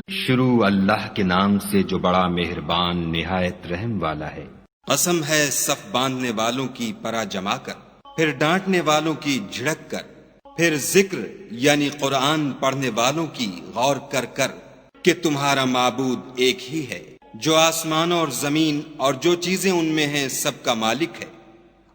شروع اللہ کے نام سے جو بڑا مہربان نہایت رحم والا ہے۔ قسم ہے صف باندھنے والوں کی پرا جما کر، پھر ڈانٹنے والوں کی جھڑک کر، پھر ذکر یعنی قرآن پڑھنے والوں کی غور کر کر کہ تمہارا معبود ایک ہی ہے جو آسمانوں اور زمین اور جو چیزیں ان میں ہیں سب کا مالک ہے،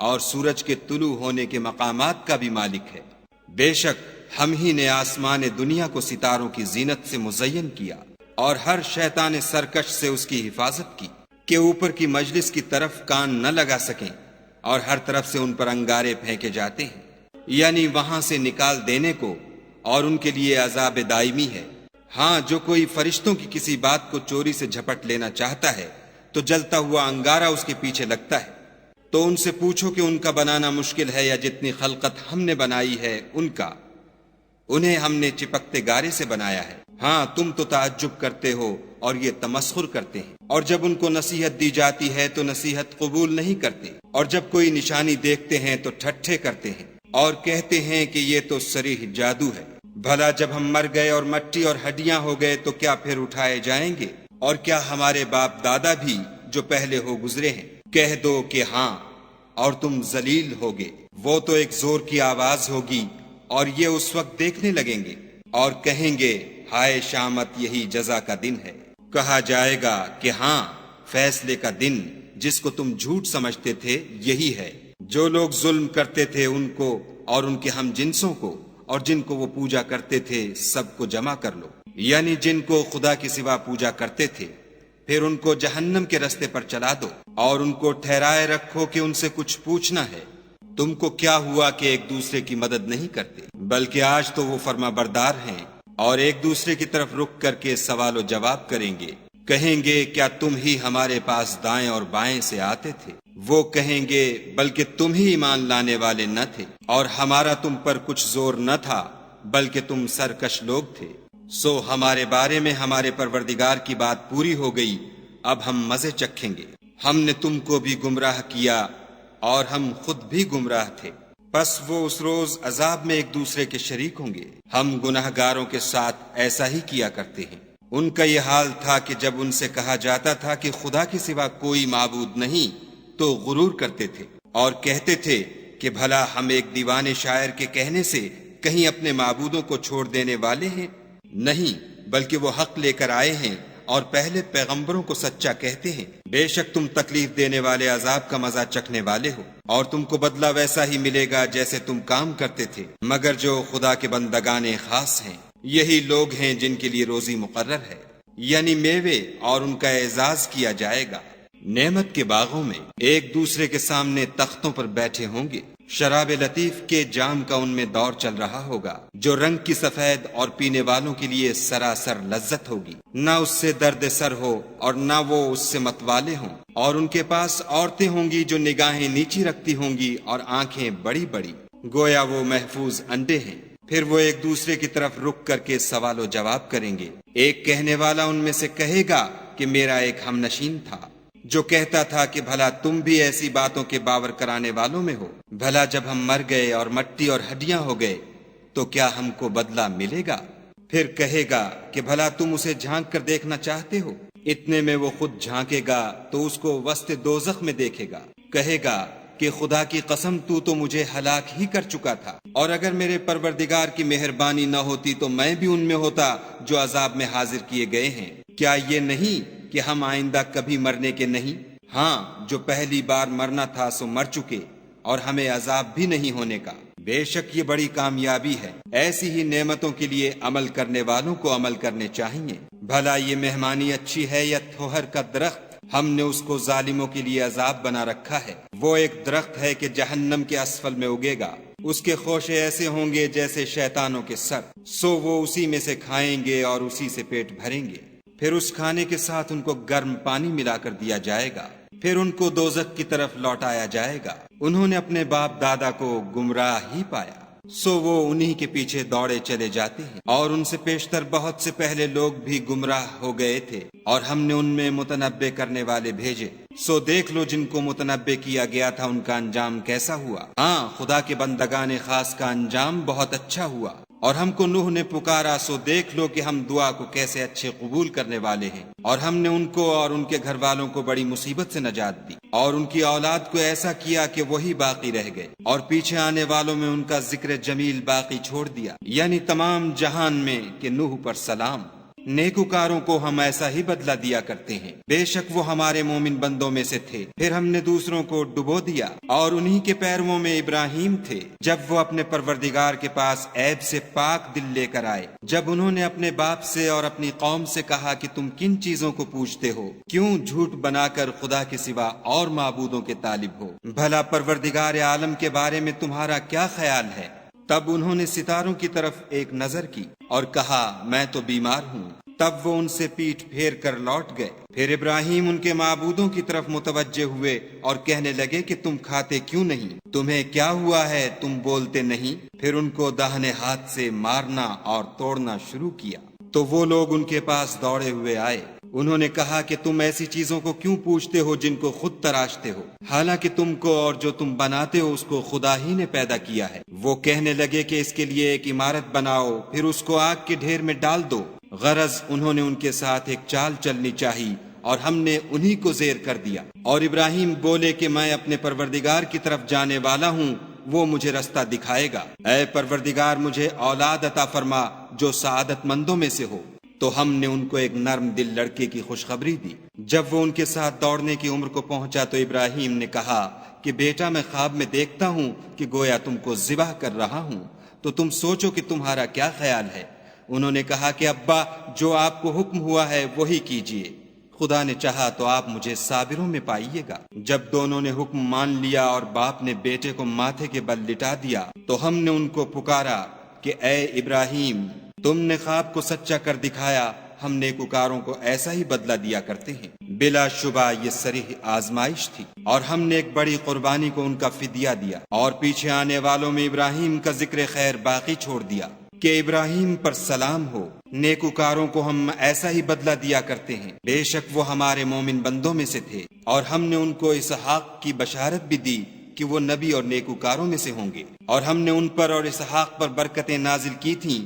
اور سورج کے طلوع ہونے کے مقامات کا بھی مالک ہے۔ بے شک ہم ہی نے آسمان دنیا کو ستاروں کی زینت سے مزین کیا اور ہر شیطان سرکش سے اس کی حفاظت کی کہ اوپر کی مجلس کی طرف کان نہ لگا سکیں، اور ہر طرف سے ان پر انگارے پھینکے جاتے ہیں، یعنی وہاں سے نکال دینے کو، اور ان کے لیے عذاب دائمی ہے۔ ہاں، جو کوئی فرشتوں کی کسی بات کو چوری سے جھپٹ لینا چاہتا ہے تو جلتا ہوا انگارہ اس کے پیچھے لگتا ہے۔ تو ان سے پوچھو کہ ان کا بنانا مشکل ہے یا جتنی خلقت ہم نے بنائی ہے ان کا، انہیں ہم نے چپکتے گارے سے بنایا ہے۔ ہاں، تم تو تعجب کرتے ہو اور یہ تمسخر کرتے ہیں، اور جب ان کو نصیحت دی جاتی ہے تو نصیحت قبول نہیں کرتے، اور جب کوئی نشانی دیکھتے ہیں تو ٹھٹھے کرتے ہیں اور کہتے ہیں کہ یہ تو صریح جادو ہے۔ بھلا جب ہم مر گئے اور مٹی اور ہڈیاں ہو گئے تو کیا پھر اٹھائے جائیں گے؟ اور کیا ہمارے باپ دادا بھی جو پہلے ہو گزرے ہیں؟ کہہ دو کہ ہاں، اور تم ذلیل ہوگے۔ وہ تو ایک زور کی آواز ہوگی اور یہ اس وقت دیکھنے لگیں گے اور کہیں گے ہائے شامت، یہی جزا کا دن ہے۔ کہا جائے گا کہ ہاں، فیصلے کا دن جس کو تم جھوٹ سمجھتے تھے یہی ہے۔ جو لوگ ظلم کرتے تھے ان کو اور ان کے ہم جنسوں کو اور جن کو وہ پوجا کرتے تھے سب کو جمع کر لو، یعنی جن کو خدا کے سوا پوجا کرتے تھے، پھر ان کو جہنم کے رستے پر چلا دو اور ان کو ٹھہرائے رکھو کہ ان سے کچھ پوچھنا ہے۔ تم کو کیا ہوا کہ ایک دوسرے کی مدد نہیں کرتے؟ بلکہ آج تو وہ فرما بردار ہیں اور ایک دوسرے کی طرف رک کر کے سوال و جواب کریں گے۔ کہیں گے کیا تم ہی ہمارے پاس دائیں اور بائیں سے آتے تھے؟ وہ کہیں گے بلکہ تم ہی ایمان لانے والے نہ تھے، اور ہمارا تم پر کچھ زور نہ تھا بلکہ تم سرکش لوگ تھے۔ سو ہمارے بارے میں ہمارے پروردگار کی بات پوری ہو گئی، اب ہم مزے چکھیں گے۔ ہم نے تم کو بھی گمراہ کیا اور ہم خود بھی گمراہ تھے، پس وہ اس روز عذاب میں ایک دوسرے کے شریک ہوں گے۔ ہم گناہ گاروں کے ساتھ ایسا ہی کیا کرتے ہیں۔ ان کا یہ حال تھا کہ جب ان سے کہا جاتا تھا کہ خدا کے سوا کوئی معبود نہیں تو غرور کرتے تھے اور کہتے تھے کہ بھلا ہم ایک دیوانے شاعر کے کہنے سے کہیں اپنے معبودوں کو چھوڑ دینے والے ہیں؟ نہیں، بلکہ وہ حق لے کر آئے ہیں اور پہلے پیغمبروں کو سچا کہتے ہیں۔ بے شک تم تکلیف دینے والے عذاب کا مزہ چکھنے والے ہو، اور تم کو بدلہ ویسا ہی ملے گا جیسے تم کام کرتے تھے، مگر جو خدا کے بندگان خاص ہیں یہی لوگ ہیں جن کے لیے روزی مقرر ہے، یعنی میوے، اور ان کا اعزاز کیا جائے گا۔ نعمت کے باغوں میں ایک دوسرے کے سامنے تختوں پر بیٹھے ہوں گے، شراب لطیف کے جام کا ان میں دور چل رہا ہوگا جو رنگ کی سفید اور پینے والوں کے لیے سراسر لذت ہوگی، نہ اس سے درد سر ہو اور نہ وہ اس سے متوالے ہوں، اور ان کے پاس عورتیں ہوں گی جو نگاہیں نیچی رکھتی ہوں گی اور آنکھیں بڑی بڑی، گویا وہ محفوظ انڈے ہیں۔ پھر وہ ایک دوسرے کی طرف رک کر کے سوال و جواب کریں گے۔ ایک کہنے والا ان میں سے کہے گا کہ میرا ایک ہم نشین تھا جو کہتا تھا کہ بھلا تم بھی ایسی باتوں کے باور کرانے والوں میں ہو؟ بھلا جب ہم مر گئے اور مٹی اور ہڈیاں ہو گئے تو کیا ہم کو بدلہ ملے گا؟ پھر کہے گا کہ بھلا تم اسے جھانک کر دیکھنا چاہتے ہو؟ اتنے میں وہ خود جھانکے گا تو اس کو وسط دوزخ میں دیکھے گا، کہے گا کہ خدا کی قسم تو مجھے ہلاک ہی کر چکا تھا، اور اگر میرے پروردگار کی مہربانی نہ ہوتی تو میں بھی ان میں ہوتا جو عذاب میں حاضر کیے گئے ہیں۔ کیا یہ نہیں کہ ہم آئندہ کبھی مرنے کے نہیں؟ ہاں، جو پہلی بار مرنا تھا سو مر چکے، اور ہمیں عذاب بھی نہیں ہونے کا۔ بے شک یہ بڑی کامیابی ہے۔ ایسی ہی نعمتوں کے لیے عمل کرنے والوں کو عمل کرنے چاہیے۔ بھلا یہ مہمانی اچھی ہے یا تھوہر کا درخت؟ ہم نے اس کو ظالموں کے لیے عذاب بنا رکھا ہے۔ وہ ایک درخت ہے کہ جہنم کے اسفل میں اگے گا، اس کے خوشے ایسے ہوں گے جیسے شیطانوں کے سر، سو وہ اسی میں سے کھائیں گے اور اسی سے پیٹ بھریں گے۔ پھر اس کھانے کے ساتھ ان کو گرم پانی ملا کر دیا جائے گا، پھر ان کو دوزخ کی طرف لوٹایا جائے گا۔ انہوں نے اپنے باپ دادا کو گمراہ ہی پایا، سو وہ انہی کے پیچھے دوڑے چلے جاتے ہیں، اور ان سے پیشتر بہت سے پہلے لوگ بھی گمراہ ہو گئے تھے، اور ہم نے ان میں متنبع کرنے والے بھیجے، سو دیکھ لو جن کو متنبع کیا گیا تھا ان کا انجام کیسا ہوا۔ ہاں، خدا کے بندگان خاص کا انجام بہت اچھا ہوا، اور ہم کو نوح نے پکارا سو دیکھ لو کہ ہم دعا کو کیسے اچھے قبول کرنے والے ہیں، اور ہم نے ان کو اور ان کے گھر والوں کو بڑی مصیبت سے نجات دی، اور ان کی اولاد کو ایسا کیا کہ وہی باقی رہ گئے، اور پیچھے آنے والوں میں ان کا ذکر جمیل باقی چھوڑ دیا، یعنی تمام جہان میں کہ نوح پر سلام۔ نیکوکاروں کو ہم ایسا ہی بدلہ دیا کرتے ہیں، بے شک وہ ہمارے مومن بندوں میں سے تھے۔ پھر ہم نے دوسروں کو ڈبو دیا، اور انہی کے پیرووں میں ابراہیم تھے، جب وہ اپنے پروردگار کے پاس عیب سے پاک دل لے کر آئے، جب انہوں نے اپنے باپ سے اور اپنی قوم سے کہا کہ تم کن چیزوں کو پوچھتے ہو، کیوں جھوٹ بنا کر خدا کے سوا اور معبودوں کے طالب ہو، بھلا پروردگار عالم کے بارے میں تمہارا کیا خیال ہے؟ تب انہوں نے ستاروں کی طرف ایک نظر کی اور کہا میں تو بیمار ہوں، تب وہ ان سے پیٹھ پھیر کر لوٹ گئے۔ پھر ابراہیم ان کے معبودوں کی طرف متوجہ ہوئے اور کہنے لگے کہ تم کھاتے کیوں نہیں؟ تمہیں کیا ہوا ہے؟ تم بولتے نہیں؟ پھر ان کو داہنے ہاتھ سے مارنا اور توڑنا شروع کیا، تو وہ لوگ ان کے پاس دوڑے ہوئے آئے۔ انہوں نے کہا کہ تم ایسی چیزوں کو کیوں پوچھتے ہو جن کو خود تراشتے ہو، حالانکہ تم کو اور جو تم بناتے ہو اس کو خدا ہی نے پیدا کیا ہے۔ وہ کہنے لگے کہ اس کے لیے ایک عمارت بناؤ، پھر اس کو آگ کے ڈھیر میں ڈال دو۔ غرض انہوں نے ان کے ساتھ ایک چال چلنی چاہی اور ہم نے انہی کو زیر کر دیا۔ اور ابراہیم بولے کہ میں اپنے پروردگار کی طرف جانے والا ہوں، وہ مجھے رستہ دکھائے گا۔ اے پروردگار مجھے اولاد عطا فرما جو سعادت مندوں میں سے ہو۔ تو ہم نے ان کو ایک نرم دل لڑکے کی خوشخبری دی۔ جب وہ ان کے ساتھ دوڑنے کی عمر کو پہنچا تو ابراہیم نے کہا کہ بیٹا میں خواب میں دیکھتا ہوں کہ گویا تم کو ذبح کر رہا ہوں، تو تم سوچو کہ تمہارا کیا خیال ہے؟ انہوں نے کہا کہ ابا جو آپ کو حکم ہوا ہے وہی کیجیے، خدا نے چاہا تو آپ مجھے صابروں میں پائیے گا۔ جب دونوں نے حکم مان لیا اور باپ نے بیٹے کو ماتھے کے بل لٹا دیا تو ہم نے ان کو پکارا کہ اے ابراہیم تم نے خواب کو سچا کر دکھایا، ہم نیکوکاروں کو ایسا ہی بدلہ دیا کرتے ہیں۔ بلا شبہ یہ صریح آزمائش تھی، اور ہم نے ایک بڑی قربانی کو ان کا فدیہ دیا، اور پیچھے آنے والوں میں ابراہیم کا ذکر خیر باقی چھوڑ دیا کہ ابراہیم پر سلام ہو۔ نیکوکاروں کو ہم ایسا ہی بدلہ دیا کرتے ہیں، بے شک وہ ہمارے مومن بندوں میں سے تھے، اور ہم نے ان کو اسحاق کی بشارت بھی دی کہ وہ نبی اور نیکوکاروں میں سے ہوں گے، اور ہم نے ان پر اور اسحاق پر برکتیں نازل کی تھیں،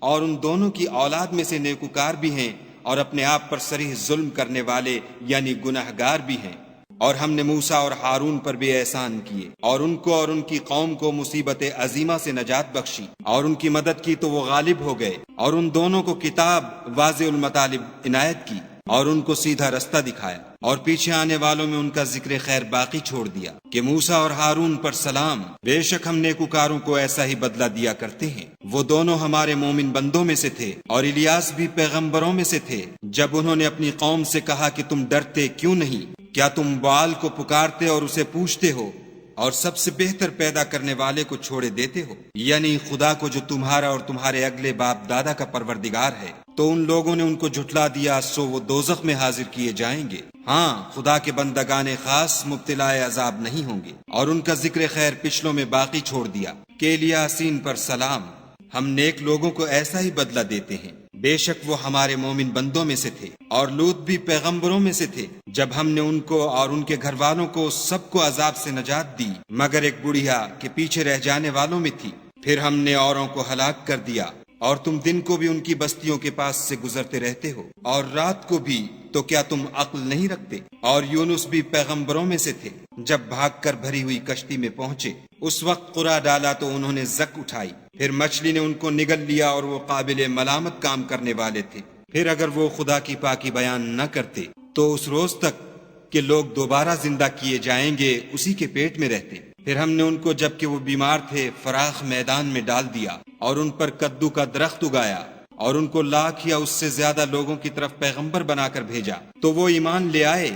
اور ان دونوں کی اولاد میں سے نیکوکار بھی ہیں اور اپنے آپ پر صریح ظلم کرنے والے یعنی گناہگار بھی ہیں۔ اور ہم نے موسیٰ اور ہارون پر بھی احسان کیے، اور ان کو اور ان کی قوم کو مصیبت عظیمہ سے نجات بخشی، اور ان کی مدد کی تو وہ غالب ہو گئے، اور ان دونوں کو کتاب واضح المطالب عنایت کی، اور ان کو سیدھا رستہ دکھایا، اور پیچھے آنے والوں میں ان کا ذکر خیر باقی چھوڑ دیا کہ موسیٰ اور ہارون پر سلام، بے شک ہم نیکوکاروں کو ایسا ہی بدلہ دیا کرتے ہیں۔ وہ دونوں ہمارے مومن بندوں میں سے تھے، اور الیاس بھی پیغمبروں میں سے تھے۔ جب انہوں نے اپنی قوم سے کہا کہ تم ڈرتے کیوں نہیں؟ کیا تم بال کو پکارتے اور اسے پوچھتے ہو، اور سب سے بہتر پیدا کرنے والے کو چھوڑے دیتے ہو، یعنی خدا کو جو تمہارا اور تمہارے اگلے باپ دادا کا پروردگار ہے؟ تو ان لوگوں نے ان کو جھٹلا دیا، سو وہ دوزخ میں حاضر کیے جائیں گے۔ ہاں خدا کے بندگان خاص مبتلا عذاب نہیں ہوں گے۔ اور ان کا ذکر خیر پچھلوں میں باقی چھوڑ دیا کہ الیاسین پر سلام، ہم نیک لوگوں کو ایسا ہی بدلہ دیتے ہیں، بے شک وہ ہمارے مومن بندوں میں سے تھے۔ اور لوط بھی پیغمبروں میں سے تھے، جب ہم نے ان کو اور ان کے گھر والوں کو سب کو عذاب سے نجات دی مگر ایک بڑھیا کہ پیچھے رہ جانے والوں میں تھی۔ پھر ہم نے اوروں کو ہلاک کر دیا، اور تم دن کو بھی ان کی بستیوں کے پاس سے گزرتے رہتے ہو، اور رات کو بھی، تو کیا تم عقل نہیں رکھتے؟ اور یونس بھی پیغمبروں میں سے تھے، جب بھاگ کر بھری ہوئی کشتی میں پہنچے اس وقت قرا ڈالا تو انہوں نے زک اٹھائی، پھر مچھلی نے ان کو نگل لیا، اور وہ قابل ملامت کام کرنے والے تھے۔ پھر اگر وہ خدا کی پاکی بیان نہ کرتے تو اس روز تک کہ لوگ دوبارہ زندہ کیے جائیں گے اسی کے پیٹ میں رہتے۔ پھر ہم نے ان کو جبکہ وہ بیمار تھے فراخ میدان میں ڈال دیا، اور ان پر کدو کا درخت اگایا، اور ان کو 1,00,000 یا اس سے زیادہ لوگوں کی طرف پیغمبر بنا کر بھیجا، تو وہ ایمان لے آئے،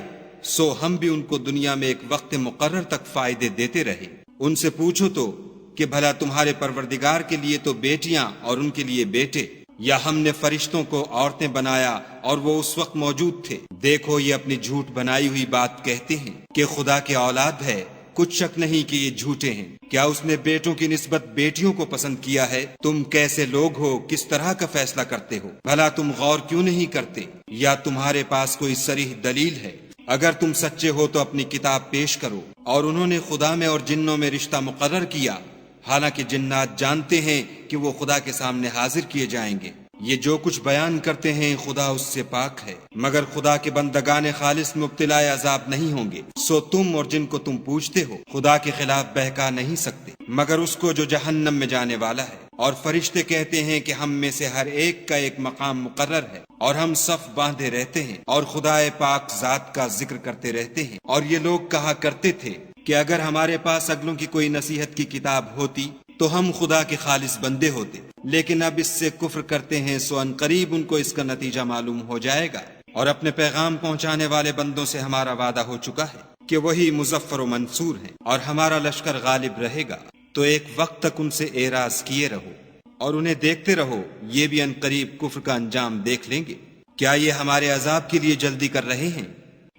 سو ہم بھی ان کو دنیا میں ایک وقت مقرر تک فائدے دیتے رہے۔ ان سے پوچھو تو کہ بھلا تمہارے پروردگار کے لیے تو بیٹیاں اور ان کے لیے بیٹے، یا ہم نے فرشتوں کو عورتیں بنایا اور وہ اس وقت موجود تھے؟ دیکھو یہ اپنی جھوٹ بنائی ہوئی بات کہتے ہیں کہ خدا کے اولاد ہے، کچھ شک نہیں کہ یہ جھوٹے ہیں۔ کیا اس نے بیٹوں کی نسبت بیٹیوں کو پسند کیا ہے؟ تم کیسے لوگ ہو، کس طرح کا فیصلہ کرتے ہو؟ بھلا تم غور کیوں نہیں کرتے؟ یا تمہارے پاس کوئی صریح دلیل ہے؟ اگر تم سچے ہو تو اپنی کتاب پیش کرو۔ اور انہوں نے خدا میں اور جنوں میں رشتہ مقرر کیا، حالانکہ جنات جانتے ہیں کہ وہ خدا کے سامنے حاضر کیے جائیں گے۔ یہ جو کچھ بیان کرتے ہیں خدا اس سے پاک ہے، مگر خدا کے بندگان خالص مبتلا عذاب نہیں ہوں گے۔ سو تم اور جن کو تم پوجتے ہو خدا کے خلاف بہکا نہیں سکتے مگر اس کو جو جہنم میں جانے والا ہے۔ اور فرشتے کہتے ہیں کہ ہم میں سے ہر ایک کا ایک مقام مقرر ہے، اور ہم صف باندھے رہتے ہیں اور خدا پاک ذات کا ذکر کرتے رہتے ہیں۔ اور یہ لوگ کہا کرتے تھے کہ اگر ہمارے پاس اگلوں کی کوئی نصیحت کی کتاب ہوتی تو ہم خدا کے خالص بندے ہوتے، لیکن اب اس سے کفر کرتے ہیں، سو ان قریب ان کو اس کا نتیجہ معلوم ہو جائے گا۔ اور اپنے پیغام پہنچانے والے بندوں سے ہمارا وعدہ ہو چکا ہے کہ وہی مظفر و منصور ہیں، اور ہمارا لشکر غالب رہے گا۔ تو ایک وقت تک ان سے اعراض کیے رہو اور انہیں دیکھتے رہو، یہ بھی ان قریب کفر کا انجام دیکھ لیں گے۔ کیا یہ ہمارے عذاب کے لیے جلدی کر رہے ہیں؟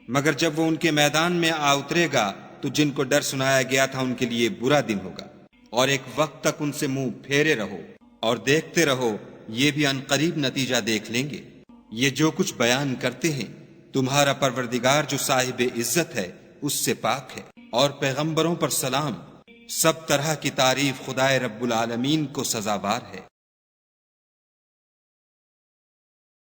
مگر جب وہ ان کے میدان میں آ اترے گا تو جن کو ڈر سنایا گیا تھا ان کے لیے برا دن ہوگا۔ اور ایک وقت تک ان سے منہ پھیرے رہو اور دیکھتے رہو، یہ بھی ان قریب نتیجہ دیکھ لیں گے۔ یہ جو کچھ بیان کرتے ہیں تمہارا پروردگار جو صاحب عزت ہے اس سے پاک ہے، اور پیغمبروں پر سلام۔ سب طرح کی تعریف خدائے رب العالمین کو سزاوار ہے۔